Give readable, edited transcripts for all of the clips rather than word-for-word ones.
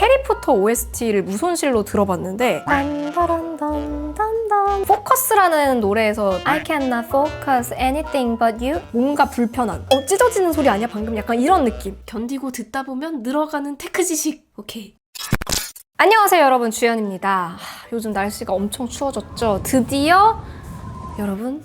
해리포터 OST를 무손실로 들어봤는데 딴따란딴딴딴 포커스라는 노래에서 I cannot focus anything but you 뭔가 불편한 찢어지는 소리 아니야 방금? 약간 이런 느낌. 견디고 듣다 보면 늘어가는 테크 지식. 오케이. 안녕하세요 여러분, 주연입니다. 요즘 날씨가 엄청 추워졌죠. 드디어 여러분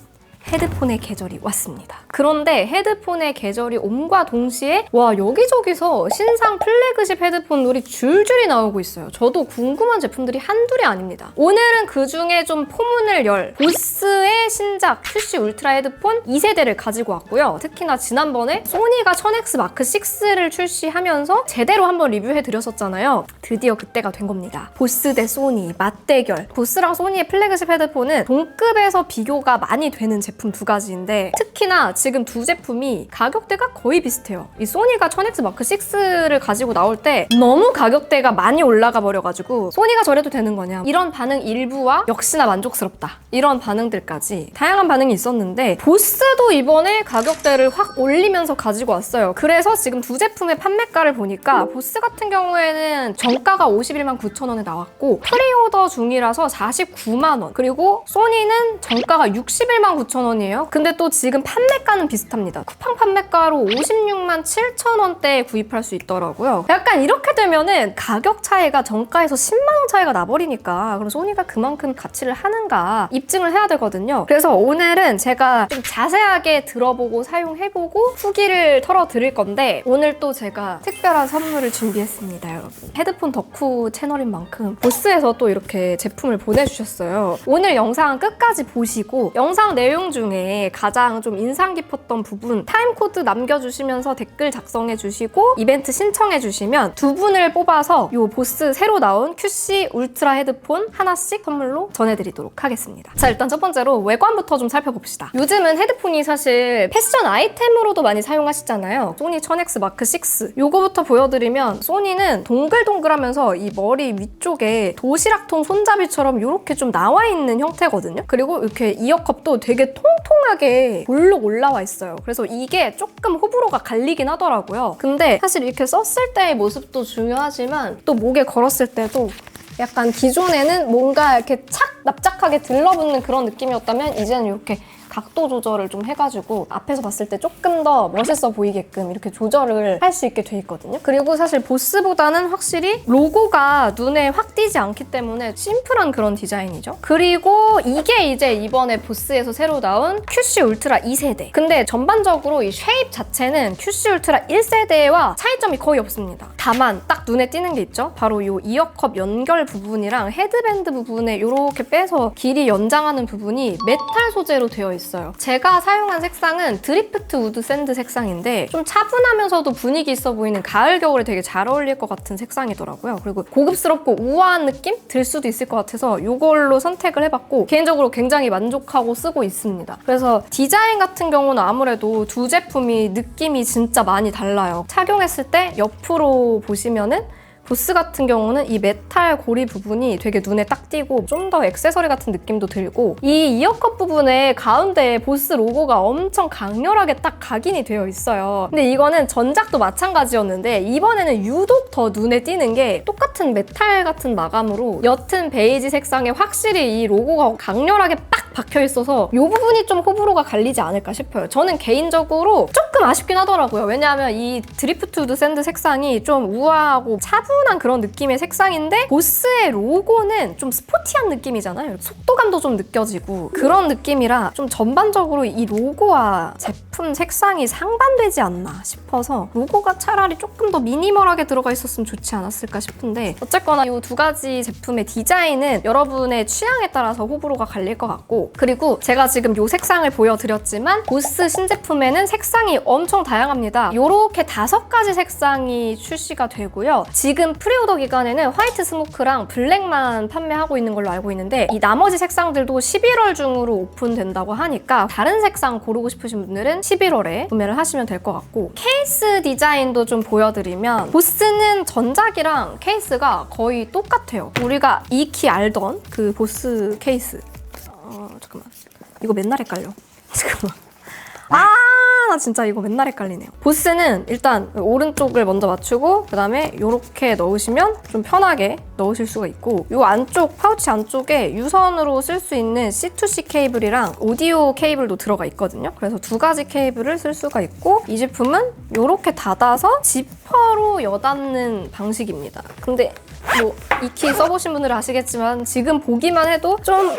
헤드폰의 계절이 왔습니다. 그런데 헤드폰의 계절이 옴과 동시에 와 여기저기서 신상 플래그십 헤드폰들이 줄줄이 나오고 있어요. 저도 궁금한 제품들이 한둘이 아닙니다. 오늘은 그중에 좀 포문을 열 보스의 신작 QC 울트라 헤드폰 2세대를 가지고 왔고요. 특히나 지난번에 소니가 1000X 마크 6를 출시하면서 제대로 한번 리뷰해드렸었잖아요. 드디어 그때가 된 겁니다. 보스 대 소니 맞대결. 보스랑 소니의 플래그십 헤드폰은 동급에서 비교가 많이 되는 제품 두 가지인데 특히나 지금 두 제품이 가격대가 거의 비슷해요. 이 소니가 1000X 마크 6를 가지고 나올 때 너무 가격대가 많이 올라가 버려가지고 소니가 저래도 되는 거냐 이런 반응 일부와 역시나 만족스럽다 이런 반응들까지 다양한 반응이 있었는데 보스도 이번에 가격대를 확 올리면서 가지고 왔어요. 그래서 지금 두 제품의 판매가를 보니까 보스 같은 경우에는 정가가 51만 9천 원에 나왔고 프리오더 중이라서 49만 원, 그리고 소니는 정가가 61만 9천 원이에요. 근데 또 지금 판매가는 비슷합니다. 쿠팡 판매가로 56만 7천 원대에 구입할 수 있더라고요. 약간 이렇게 되면은 가격 차이가 정가에서 10만 원 차이가 나버리니까 그럼 소니가 그만큼 가치를 하는가 입증을 해야 되거든요. 그래서 오늘은 제가 좀 자세하게 들어보고 사용해보고 후기를 털어드릴 건데 오늘 또 제가 특별한 선물을 준비했습니다, 여러분. 헤드폰 덕후 채널인 만큼 보스에서 또 이렇게 제품을 보내주셨어요. 오늘 영상 끝까지 보시고 영상 내용 중에 가장 좀 인상 깊었던 부분 타임코드 남겨주시면서 댓글 작성해주시고 이벤트 신청해주시면 두 분을 뽑아서 이 보스 새로 나온 QC 울트라 헤드폰 하나씩 선물로 전해드리도록 하겠습니다. 자, 일단 첫 번째로 외관부터 좀 살펴봅시다. 요즘은 헤드폰이 사실 패션 아이템으로도 많이 사용하시잖아요. 소니 1000X 마크 6 요거부터 보여드리면 소니는 동글동글하면서 이 머리 위쪽에 도시락통 손잡이처럼 이렇게 좀 나와 있는 형태거든요. 그리고 이렇게 이어컵도 되게 통통하게 볼록 올라와 있어요. 그래서 이게 조금 호불호가 갈리긴 하더라고요. 근데 사실 이렇게 썼을 때의 모습도 중요하지만 또 목에 걸었을 때도 약간 기존에는 뭔가 이렇게 착 납작하게 들러붙는 그런 느낌이었다면 이제는 이렇게 각도 조절을 좀 해가지고 앞에서 봤을 때 조금 더 멋있어 보이게끔 이렇게 조절을 할 수 있게 돼 있거든요. 그리고 사실 보스보다는 확실히 로고가 눈에 확 띄지 않기 때문에 심플한 그런 디자인이죠. 그리고 이게 이제 이번에 보스에서 새로 나온 QC 울트라 2세대. 근데 전반적으로 이 쉐입 자체는 QC 울트라 1세대와 차이점이 거의 없습니다. 다만 딱 눈에 띄는 게 있죠. 바로 이 이어컵 연결 부분이랑 헤드밴드 부분에 이렇게 빼서 길이 연장하는 부분이 메탈 소재로 되어 있어요. 제가 사용한 색상은 드리프트 우드 샌드 색상인데 좀 차분하면서도 분위기 있어 보이는 가을 겨울에 되게 잘 어울릴 것 같은 색상이더라고요. 그리고 고급스럽고 우아한 느낌 들 수도 있을 것 같아서 이걸로 선택을 해봤고 개인적으로 굉장히 만족하고 쓰고 있습니다. 그래서 디자인 같은 경우는 아무래도 두 제품이 느낌이 진짜 많이 달라요. 착용했을 때 옆으로 보시면은 보스 같은 경우는 이 메탈 고리 부분이 되게 눈에 딱 띄고 좀 더 액세서리 같은 느낌도 들고 이 이어컵 부분에 가운데에 보스 로고가 엄청 강렬하게 딱 각인이 되어 있어요. 근데 이거는 전작도 마찬가지였는데 이번에는 유독 더 눈에 띄는 게 똑같은 메탈 같은 마감으로 옅은 베이지 색상에 확실히 이 로고가 강렬하게 빡 박혀 있어서 이 부분이 좀 호불호가 갈리지 않을까 싶어요. 저는 개인적으로 조금 아쉽긴 하더라고요. 왜냐하면 이 드리프트 우드 샌드 색상이 좀 우아하고 차분한 그런 느낌의 색상인데 보스의 로고는 좀 스포티한 느낌이잖아요. 속도감도 좀 느껴지고 그런 느낌이라 좀 전반적으로 이 로고와 제품 색상이 상반되지 않나 싶어서 로고가 차라리 조금 더 미니멀하게 들어가 있었으면 좋지 않았을까 싶은데 어쨌거나 이 두 가지 제품의 디자인은 여러분의 취향에 따라서 호불호가 갈릴 것 같고 그리고 제가 지금 이 색상을 보여드렸지만 보스 신제품에는 색상이 엄청 다양합니다. 이렇게 5가지 색상이 출시가 되고요. 지금 프리오더 기간에는 화이트 스모크랑 블랙만 판매하고 있는 걸로 알고 있는데 이 나머지 색상들도 11월 중으로 오픈된다고 하니까 다른 색상 고르고 싶으신 분들은 11월에 구매를 하시면 될 것 같고 케이스 디자인도 좀 보여드리면 보스는 전작이랑 케이스가 거의 똑같아요. 우리가 익히 알던 그 보스 케이스 잠깐만 이거 맨날 헷갈려. 잠깐만 하나하나 진짜 이거 맨날 헷갈리네요. 보스는 일단 오른쪽을 먼저 맞추고 그 다음에 이렇게 넣으시면 좀 편하게 넣으실 수가 있고 이 안쪽, 파우치 안쪽에 유선으로 쓸 수 있는 C2C 케이블이랑 오디오 케이블도 들어가 있거든요. 그래서 두 가지 케이블을 쓸 수가 있고 이 제품은 이렇게 닫아서 지퍼로 여닫는 방식입니다. 근데 뭐 이 키 써보신 분들은 아시겠지만 지금 보기만 해도 좀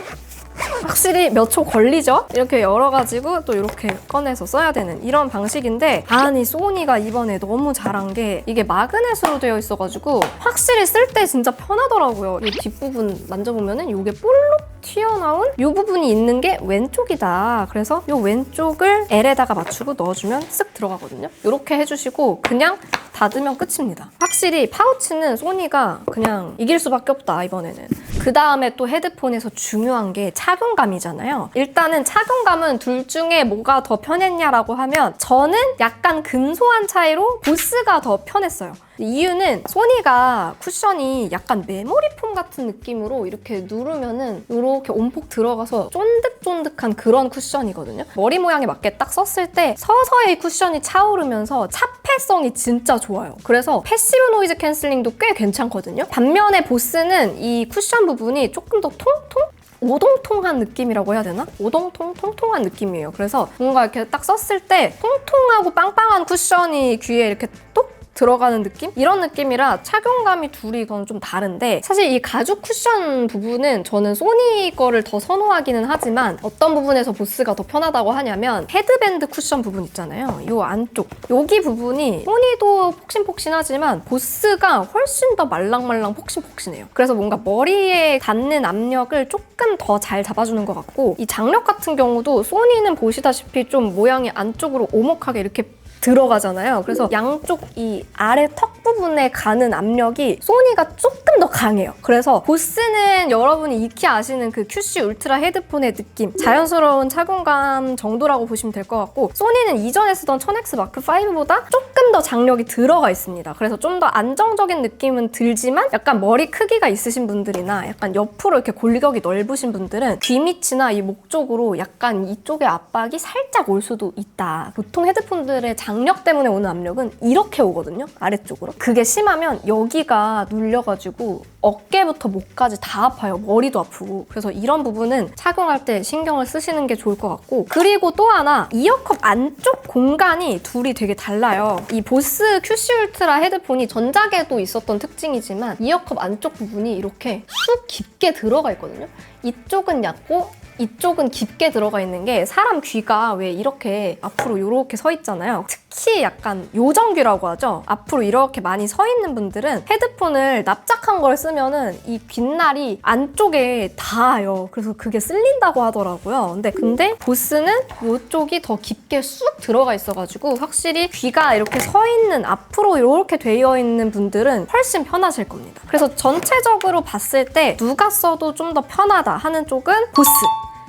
확실히 몇 초 걸리죠? 이렇게 열어가지고 또 이렇게 꺼내서 써야 되는 이런 방식인데 아니 소니가 이번에 너무 잘한 게 이게 마그넷으로 되어 있어가지고 확실히 쓸 때 진짜 편하더라고요. 이 뒷부분 만져보면은 이게 볼록 튀어나온 이 부분이 있는 게 왼쪽이다. 그래서 이 왼쪽을 L에다가 맞추고 넣어주면 쓱 들어가거든요. 이렇게 해주시고 그냥 닫으면 끝입니다. 확실히 파우치는 소니가 그냥 이길 수밖에 없다 이번에는. 그 다음에 또 헤드폰에서 중요한 게 착용감이잖아요. 일단은 착용감은 둘 중에 뭐가 더 편했냐라고 하면 저는 약간 근소한 차이로 보스가 더 편했어요. 이유는 소니가 쿠션이 약간 메모리폼 같은 느낌으로 이렇게 누르면은 이렇게 온폭 들어가서 쫀득쫀득한 그런 쿠션이거든요. 머리 모양에 맞게 딱 썼을 때 서서히 쿠션이 차오르면서 차폐성이 진짜 좋아요. 그래서 패시브 노이즈 캔슬링도 꽤 괜찮거든요. 반면에 보스는 이 쿠션 부분이 조금 더 통통? 오동통한 느낌이라고 해야 되나? 통통한 느낌이에요. 그래서 뭔가 이렇게 딱 썼을 때 통통하고 빵빵한 쿠션이 귀에 이렇게 똑 들어가는 느낌? 이런 느낌이라 착용감이 둘이 저는 좀 다른데 사실 이 가죽 쿠션 부분은 저는 소니 거를 더 선호하기는 하지만 어떤 부분에서 보스가 더 편하다고 하냐면 헤드밴드 쿠션 부분 있잖아요. 이 안쪽 여기 부분이 소니도 폭신폭신하지만 보스가 훨씬 더 말랑말랑 폭신폭신해요. 그래서 뭔가 머리에 닿는 압력을 조금 더 잘 잡아주는 것 같고 이 장력 같은 경우도 소니는 보시다시피 좀 모양이 안쪽으로 오목하게 이렇게 들어가잖아요. 그래서 양쪽 이 아래 턱 부분에 가는 압력이 소니가 조금 더 강해요. 그래서 보스는 여러분이 익히 아시는 그 QC 울트라 헤드폰의 느낌, 자연스러운 착용감 정도라고 보시면 될 것 같고 소니는 이전에 쓰던 1000X 마크 5보다 조금 더 장력이 들어가 있습니다. 그래서 좀 더 안정적인 느낌은 들지만 약간 머리 크기가 있으신 분들이나 약간 옆으로 이렇게 골격이 넓으신 분들은 귀 밑이나 이 목 쪽으로 약간 이쪽의 압박이 살짝 올 수도 있다. 보통 헤드폰들의 장력 때문에 오는 압력은 이렇게 오거든요. 아래쪽으로. 그게 심하면 여기가 눌려가지고 어깨부터 목까지 다 아파요. 머리도 아프고. 그래서 이런 부분은 착용할 때 신경을 쓰시는 게 좋을 것 같고 그리고 또 하나 이어컵 안쪽 공간이 둘이 되게 달라요. 이 보스 QC 울트라 헤드폰이 전작에도 있었던 특징이지만 이어컵 안쪽 부분이 이렇게 쑥 깊게 들어가 있거든요. 이쪽은 얕고 이쪽은 깊게 들어가 있는 게 사람 귀가 왜 이렇게 앞으로 이렇게 서 있잖아요. 특히 약간 요정귀라고 하죠. 앞으로 이렇게 많이 서 있는 분들은 헤드폰을 납작한 걸 쓰면은 이 귓날이 안쪽에 닿아요. 그래서 그게 쓸린다고 하더라고요. 근데 보스는 이쪽이 더 깊게 쑥 들어가 있어가지고 확실히 귀가 이렇게 서 있는 앞으로 이렇게 되어 있는 분들은 훨씬 편하실 겁니다. 그래서 전체적으로 봤을 때 누가 써도 좀 더 편하다 하는 쪽은 보스.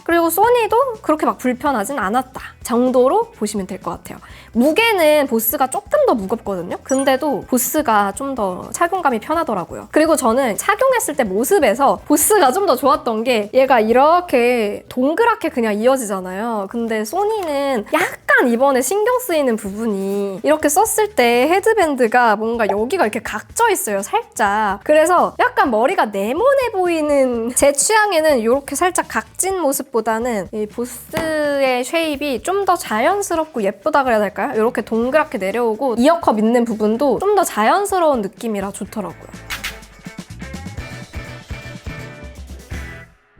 그리고 소니도 그렇게 막 불편하진 않았다 정도로 보시면 될 것 같아요. 무게는 보스가 조금 더 무겁거든요. 근데도 보스가 좀 더 착용감이 편하더라고요. 그리고 저는 착용했을 때 모습에서 보스가 좀 더 좋았던 게 얘가 이렇게 동그랗게 그냥 이어지잖아요. 근데 소니는 약간 이번에 신경 쓰이는 부분이 이렇게 썼을 때 헤드밴드가 뭔가 여기가 이렇게 각져 있어요. 살짝. 그래서 약간 머리가 네모네 보이는 제 취향에는 이렇게 살짝 각진 모습보다는 이 보스의 쉐입이 좀 더 자연스럽고 예쁘다 그래야 될까요? 이렇게 동그랗게 내려오고 이어컵 있는 부분도 좀 더 자연스러운 느낌이라 좋더라고요.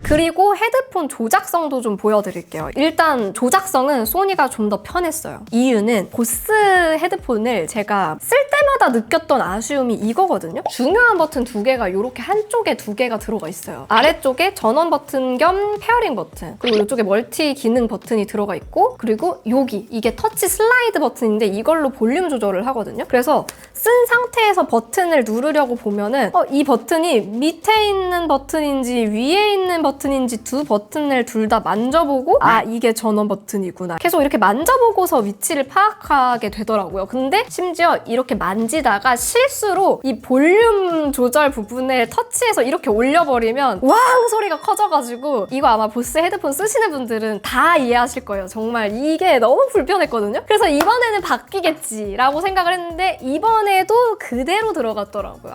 그리고 헤드폰 조작성도 좀 보여드릴게요. 일단 조작성은 소니가 좀 더 편했어요. 이유는 보스 헤드폰을 제가 쓸 때마다 느꼈던 아쉬움이 이거거든요. 중요한 버튼 두 개가 이렇게 한쪽에 두 개가 들어가 있어요. 아래쪽에 전원 버튼 겸 페어링 버튼, 그리고 이쪽에 멀티 기능 버튼이 들어가 있고, 그리고 여기 이게 터치 슬라이드 버튼인데 이걸로 볼륨 조절을 하거든요. 그래서 쓴 상태에서 버튼을 누르려고 보면은 이 버튼이 밑에 있는 버튼인지 위에 있는 버튼 버튼인지 두 버튼을 둘 다 만져보고 아 이게 전원 버튼이구나 계속 이렇게 만져보고서 위치를 파악하게 되더라고요. 근데 심지어 이렇게 만지다가 실수로 이 볼륨 조절 부분을 터치해서 이렇게 올려버리면 왕 소리가 커져가지고 이거 아마 보스 헤드폰 쓰시는 분들은 다 이해하실 거예요. 정말 이게 너무 불편했거든요. 그래서 이번에는 바뀌겠지라고 생각을 했는데 이번에도 그대로 들어갔더라고요.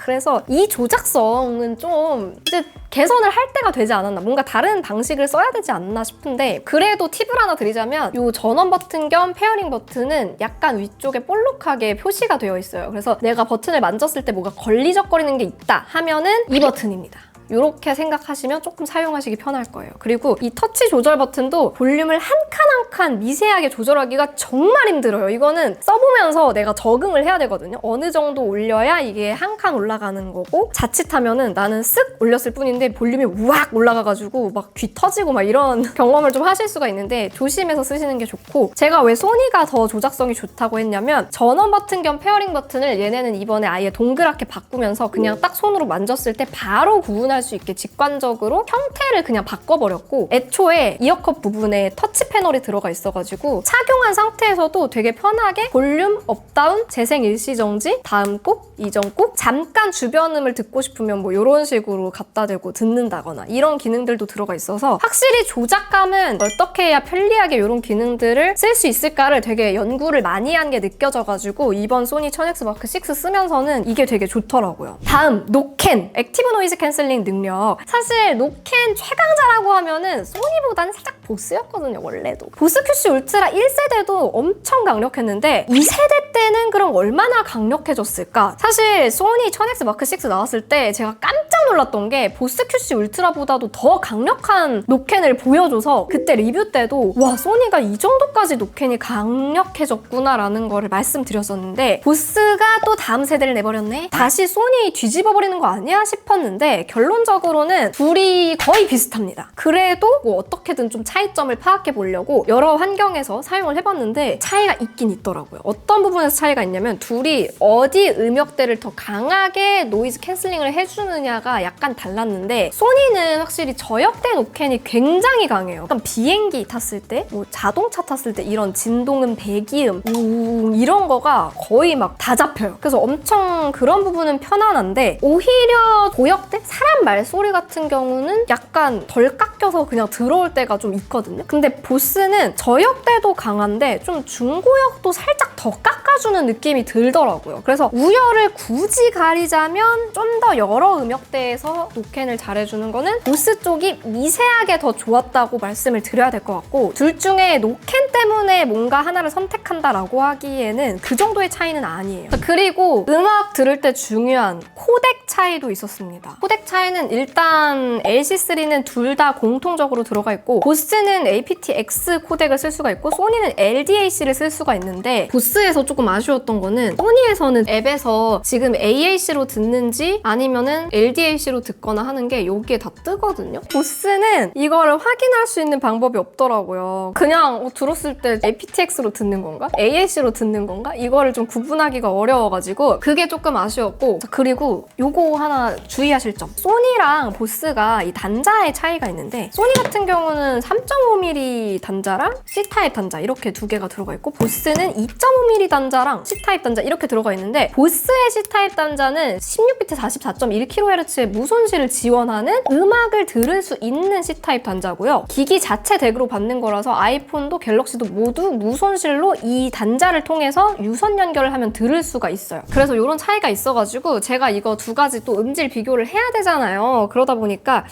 그래서 이 조작성은 좀 이제 개선을 할 때가 되지 않았나, 뭔가 다른 방식을 써야 되지 않나 싶은데, 그래도 팁을 하나 드리자면 이 전원 버튼 겸 페어링 버튼은 약간 위쪽에 볼록하게 표시가 되어 있어요. 그래서 내가 버튼을 만졌을 때 뭐가 걸리적거리는 게 있다 하면은 이 버튼입니다. 이렇게 생각하시면 조금 사용하시기 편할 거예요. 그리고 이 터치 조절 버튼도 볼륨을 한 칸 한 칸 미세하게 조절하기가 정말 힘들어요. 이거는 써보면서 내가 적응을 해야 되거든요. 어느 정도 올려야 이게 한 칸 올라가는 거고, 자칫하면은 나는 쓱 올렸을 뿐인데 볼륨이 우악 올라가가지고 막 귀 터지고 막 이런 경험을 좀 하실 수가 있는데 조심해서 쓰시는 게 좋고, 제가 왜 소니가 더 조작성이 좋다고 했냐면 전원 버튼 겸 페어링 버튼을 얘네는 이번에 아예 동그랗게 바꾸면서 그냥 딱 손으로 만졌을 때 바로 구분할 수 있게 직관적으로 형태를 그냥 바꿔버렸고, 애초에 이어컵 부분에 터치 패널이 들어가 있어가지고 착용한 상태에서도 되게 편하게 볼륨, 업다운, 재생 일시정지, 다음 꾹, 이전 꾹, 잠깐 주변음을 듣고 싶으면 뭐 이런 식으로 갖다 대고 듣는다거나 이런 기능들도 들어가 있어서 확실히 조작감은 어떻게 해야 편리하게 이런 기능들을 쓸 수 있을까를 되게 연구를 많이 한 게 느껴져가지고 이번 소니 1000X 마크 6 쓰면서는 이게 되게 좋더라고요. 다음, 노캔! 액티브 노이즈 캔슬링 능력. 사실 노캔 최강자라고 하면은 소니보다는 살짝 보스였거든요, 원래도. 보스 QC 울트라 1세대도 엄청 강력했는데 2세대 때는 그럼 얼마나 강력해졌을까? 사실 소니 1000X 마크 6 나왔을 때 제가 깜짝 놀랐던 게 보스 QC 울트라보다도 더 강력한 노캔을 보여줘서 그때 리뷰 때도 와, 소니가 이 정도까지 노캔이 강력해졌구나 라는 거를 말씀드렸었는데, 보스가 또 다음 세대를 내버렸네? 다시 소니 뒤집어버리는 거 아니야? 싶었는데 결론적으로는 둘이 거의 비슷합니다. 그래도 뭐 어떻게든 좀 차이점을 파악해 보려고 여러 환경에서 사용을 해봤는데 차이가 있긴 있더라고요. 어떤 부분에서 차이가 있냐면 둘이 어디 음역대를 더 강하게 노이즈 캔슬링을 해주느냐가 약간 달랐는데, 소니는 확실히 저역대 노캔이 굉장히 강해요. 약간 비행기 탔을 때, 뭐 자동차 탔을 때 이런 진동음, 배기음, 우웅 이런 거가 거의 막 다 잡혀요. 그래서 엄청 그런 부분은 편안한데, 오히려 고역대? 사람 말소리 같은 경우는 약간 덜 깎여서 그냥 들어올 때가 좀 있거든요. 근데 보스는 저역대도 강한데 좀 중고역도 살짝 더 깎아주는 느낌이 들더라고요. 그래서 우열을 굳이 가리자면 좀 더 여러 음역대에서 노캔을 잘해주는 거는 보스 쪽이 미세하게 더 좋았다고 말씀을 드려야 될 것 같고, 둘 중에 노캔 때문에 뭔가 하나를 선택한다라고 하기에는 그 정도의 차이는 아니에요. 그리고 음악 들을 때 중요한 코덱 차이도 있었습니다. 코덱 차이는 일단 LC3는 둘 다 공통적으로 들어가 있고, 보스는 aptX 코덱을 쓸 수가 있고 소니는 LDAC를 쓸 수가 있는데, 보스에서 조금 아쉬웠던 거는 소니에서는 앱에서 지금 AAC로 듣는지 아니면은 LDAC로 듣거나 하는 게 여기에 다 뜨거든요. 보스는 이거를 확인할 수 있는 방법이 없더라고요. 그냥 들었을 때 aptX로 듣는 건가? AAC로 듣는 건가? 이거를 좀 구분하기가 어려워가지고 그게 조금 아쉬웠고, 그리고 요거 하나 주의하실 점. 소니랑 보스가 이 단자의 차이가 있는데, 소니 같은 경우는 3.5mm 단자랑 C타입 단자 이렇게 두 개가 들어가 있고, 보스는 2.5mm 단자랑 C타입 단자 이렇게 들어가 있는데, 보스의 C타입 단자는 16비트 44.1kHz의 무손실을 지원하는 음악을 들을 수 있는 C타입 단자고요. 기기 자체 덱으로 받는 거라서 아이폰도 갤럭시도 모두 무손실로 이 단자를 통해서 유선 연결을 하면 들을 수가 있어요. 그래서 이런 차이가 있어가지고 제가 이거 두 가지 또 음질 비교를 해야 되잖아요. 그러다 보니까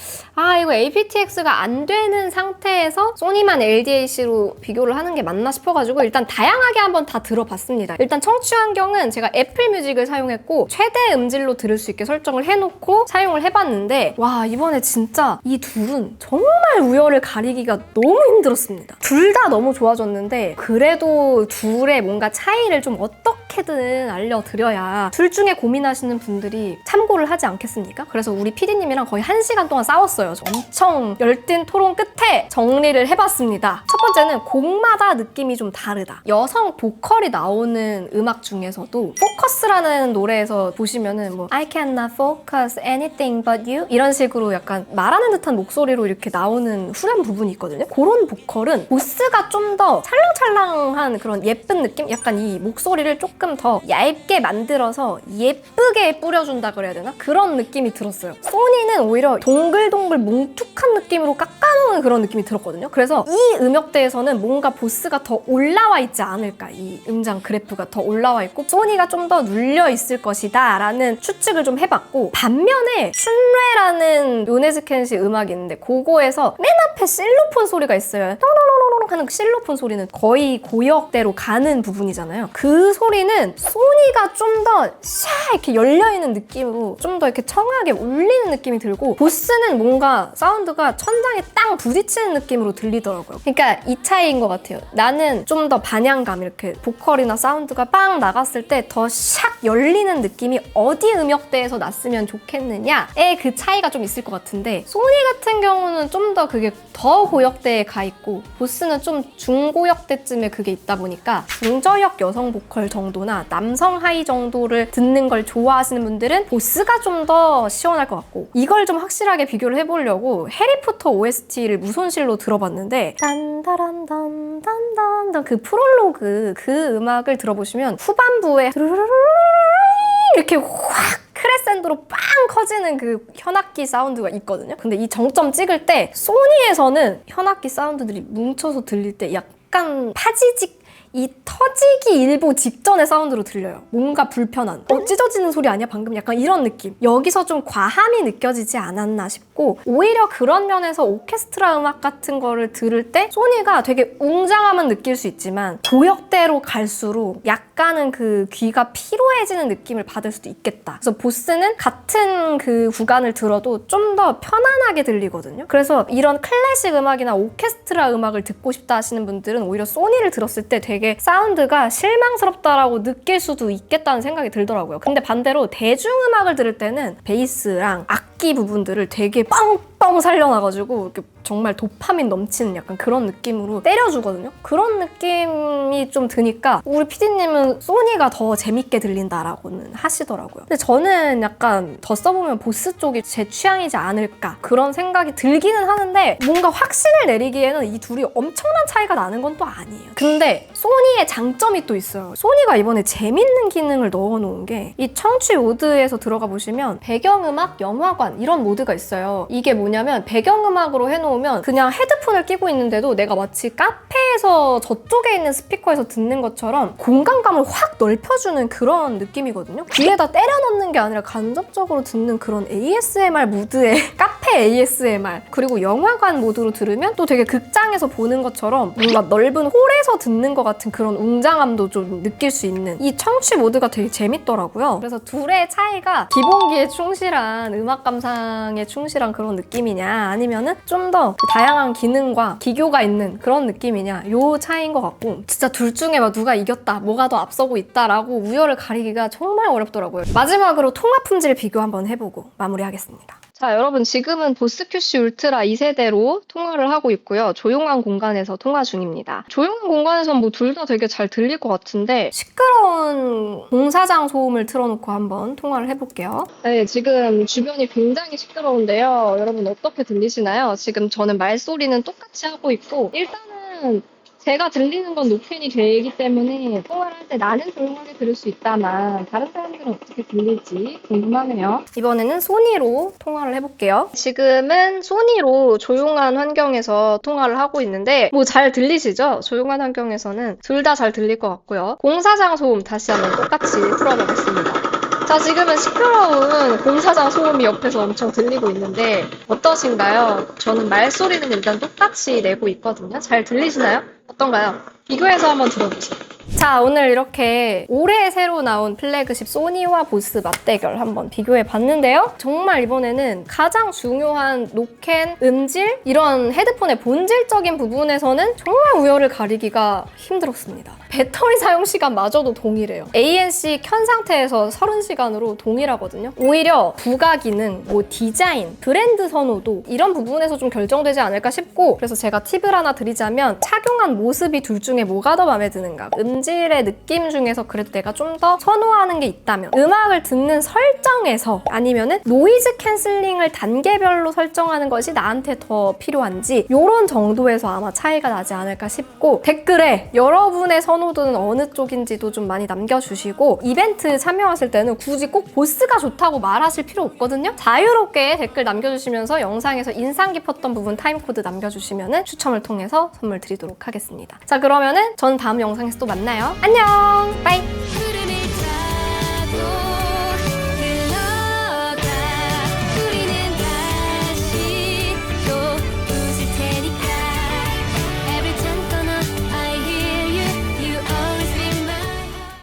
이거 aptX가 안 되는 상태에서 소니만 LDAC로 비교를 하는 게 맞나 싶어가지고 일단 다양하게 한번 다 들어봤습니다. 일단 청취 환경은 제가 애플 뮤직을 사용했고 최대 음질로 들을 수 있게 설정을 해놓고 사용을 해봤는데, 와, 이번에 진짜 이 둘은 정말 우열을 가리기가 너무 힘들었습니다. 둘 다 너무 좋아졌는데 그래도 둘의 뭔가 차이를 좀 어떻게 어떻게든 알려드려야 둘 중에 고민하시는 분들이 참고를 하지 않겠습니까? 그래서 우리 PD님이랑 거의 1시간 동안 싸웠어요. 엄청 열띤 토론 끝에 정리를 해봤습니다. 첫 번째는 곡마다 느낌이 좀 다르다. 여성 보컬이 나오는 음악 중에서도 포커스라는 노래에서 보시면은 뭐 I cannot focus anything but you 이런 식으로 약간 말하는 듯한 목소리로 이렇게 나오는 후렴 부분이 있거든요. 그런 보컬은 보스가 좀 더 찰랑찰랑한 그런 예쁜 느낌? 약간 이 목소리를 조금 더 얇게 만들어서 예쁘게 뿌려준다 그래야 되나? 그런 느낌이 들었어요. 소니는 오히려 동글동글 뭉툭한 느낌으로 깎아놓은 그런 느낌이 들었거든요. 그래서 이 음역대에서는 뭔가 보스가 더 올라와 있지 않을까. 이 음장 그래프가 더 올라와 있고 소니가 좀 더 눌려 있을 것이다 라는 추측을 좀 해봤고, 반면에 슌레라는 요네즈켄시 음악이 있는데 그거에서 맨 앞에 실로폰 소리가 있어요. 또로로로로 하는 실로폰 소리는 거의 고역대로 가는 부분이잖아요. 그 소리는 소니가 좀 더 샤 이렇게 열려있는 느낌으로 좀 더 이렇게 청하게 울리는 느낌이 들고, 보스는 뭔가 사운드가 천장에 땅 부딪히는 느낌으로 들리더라고요. 그러니까 이 차이인 것 같아요. 나는 좀 더 반향감, 이렇게 보컬이나 사운드가 빵 나갔을 때 더 샥 열리는 느낌이 어디 음역대에서 났으면 좋겠느냐의 그 차이가 좀 있을 것 같은데, 소니 같은 경우는 좀 더 그게 더 고역대에 가 있고 보스는 좀 중고역대쯤에 그게 있다 보니까 중저역 여성 보컬 정도나 남성 하이 정도를 듣는 걸 좋아하시는 분들은 보스가 좀 더 시원할 것 같고, 이걸 좀 확실하게 비교를 해보려고 해리포터 OST를 무손실로 들어봤는데 딴다란단단단단 그 프롤로그 그 음악을 들어보시면 후반부에 이렇게 확 크레센도로 빵 커지는 그 현악기 사운드가 있거든요. 근데 이 정점 찍을 때 소니에서는 현악기 사운드들이 뭉쳐서 들릴 때 약간 파지직, 이 터지기 일보 직전의 사운드로 들려요. 뭔가 불편한, 찢어지는 소리 아니야 방금? 약간 이런 느낌. 여기서 좀 과함이 느껴지지 않았나 싶고, 오히려 그런 면에서 오케스트라 음악 같은 거를 들을 때 소니가 되게 웅장함은 느낄 수 있지만 고역대로 갈수록 약간은 그 귀가 피로해지는 느낌을 받을 수도 있겠다. 그래서 보스는 같은 그 구간을 들어도 좀 더 편안하게 들리거든요. 그래서 이런 클래식 음악이나 오케스트라 음악을 듣고 싶다 하시는 분들은 오히려 소니를 들었을 때 되게 사운드가 실망스럽다라고 느낄 수도 있겠다는 생각이 들더라고요. 근데 반대로 대중음악을 들을 때는 베이스랑 악기 부분들을 되게 빵빵 살려놔가지고 이렇게 정말 도파민 넘치는 약간 그런 느낌으로 때려주거든요. 그런 느낌이 좀 드니까 우리 PD님은 소니가 더 재밌게 들린다라고는 하시더라고요. 근데 저는 약간 더 써보면 보스 쪽이 제 취향이지 않을까 그런 생각이 들기는 하는데, 뭔가 확신을 내리기에는 이 둘이 엄청난 차이가 나는 건 또 아니에요. 근데 소니의 장점이 또 있어요. 소니가 이번에 재밌는 기능을 넣어놓은 게, 이 청취 모드에서 들어가 보시면 배경음악, 영화관 이런 모드가 있어요. 이게 뭐냐면 배경음악으로 해놓으면 그냥 헤드폰을 끼고 있는데도 내가 마치 카페에서 저쪽에 있는 스피커에서 듣는 것처럼 공간감을 확 넓혀주는 그런 느낌이거든요. 귀에다 때려 넣는 게 아니라 간접적으로 듣는 그런 ASMR 모드의 카페 ASMR. 그리고 영화관 모드로 들으면 또 되게 극장에서 보는 것처럼 뭔가 넓은 홀에서 듣는 것 같은 그런 웅장함도 좀 느낄 수 있는 이 청취 모드가 되게 재밌더라고요. 그래서 둘의 차이가 기본기에 충실한 음악 감상에 충실한 그런 느낌이냐, 아니면은 좀 더 다양한 기능과 기교가 있는 그런 느낌이냐, 요 차이인 것 같고, 진짜 둘 중에 막 누가 이겼다, 뭐가 더 앞서고 있다라고 우열을 가리기가 정말 어렵더라고요. 마지막으로 통화 품질 비교 한번 해보고 마무리하겠습니다. 자, 여러분 지금은 보스 QC 울트라 2세대로 통화를 하고 있고요. 조용한 공간에서 통화 중입니다. 조용한 공간에선 뭐 둘 다 되게 잘 들릴 것 같은데, 시끄러운 공사장 소음을 틀어놓고 한번 통화를 해볼게요. 네, 지금 주변이 굉장히 시끄러운데요. 여러분 어떻게 들리시나요? 지금 저는 말소리는 똑같이 하고 있고, 일단은 제가 들리는 건 노캔이 되기 때문에 통화를 할 때 나는 조용하게 들을 수 있다만 다른 사람들은 어떻게 들릴지 궁금하네요. 이번에는 소니로 통화를 해볼게요. 지금은 소니로 조용한 환경에서 통화를 하고 있는데 뭐 잘 들리시죠? 조용한 환경에서는 둘 다 잘 들릴 것 같고요. 공사장 소음 다시 한번 똑같이 풀어보겠습니다. 자, 지금은 시끄러운 공사장 소음이 옆에서 엄청 들리고 있는데 어떠신가요? 저는 말소리는 일단 똑같이 내고 있거든요. 잘 들리시나요? 어떤가요? 비교해서 한번 들어보세요. 자, 오늘 이렇게 올해 새로 나온 플래그십 소니와 보스 맞대결 한번 비교해 봤는데요. 정말 이번에는 가장 중요한 노캔, 음질, 이런 헤드폰의 본질적인 부분에서는 정말 우열을 가리기가 힘들었습니다. 배터리 사용 시간마저도 동일해요. ANC 켠 상태에서 30시간으로 동일하거든요. 오히려 부가 기능, 디자인, 브랜드 선호도 이런 부분에서 좀 결정되지 않을까 싶고, 그래서 제가 팁을 하나 드리자면 착용한 모습이 둘 중에 뭐가 더 마음에 드는가, 음질의 느낌 중에서 그래도 내가 좀 더 선호하는 게 있다면 음악을 듣는 설정에서 아니면은 노이즈 캔슬링을 단계별로 설정하는 것이 나한테 더 필요한지 이런 정도에서 아마 차이가 나지 않을까 싶고, 댓글에 여러분의 선호도는 어느 쪽인지도 좀 많이 남겨주시고, 이벤트 참여하실 때는 굳이 꼭 보스가 좋다고 말하실 필요 없거든요. 자유롭게 댓글 남겨주시면서 영상에서 인상 깊었던 부분 타임코드 남겨주시면 추첨을 통해서 선물 드리도록 하겠습니다. 자, 그러면은 전 다음 영상에서 또 만나요. 안녕! 빠이!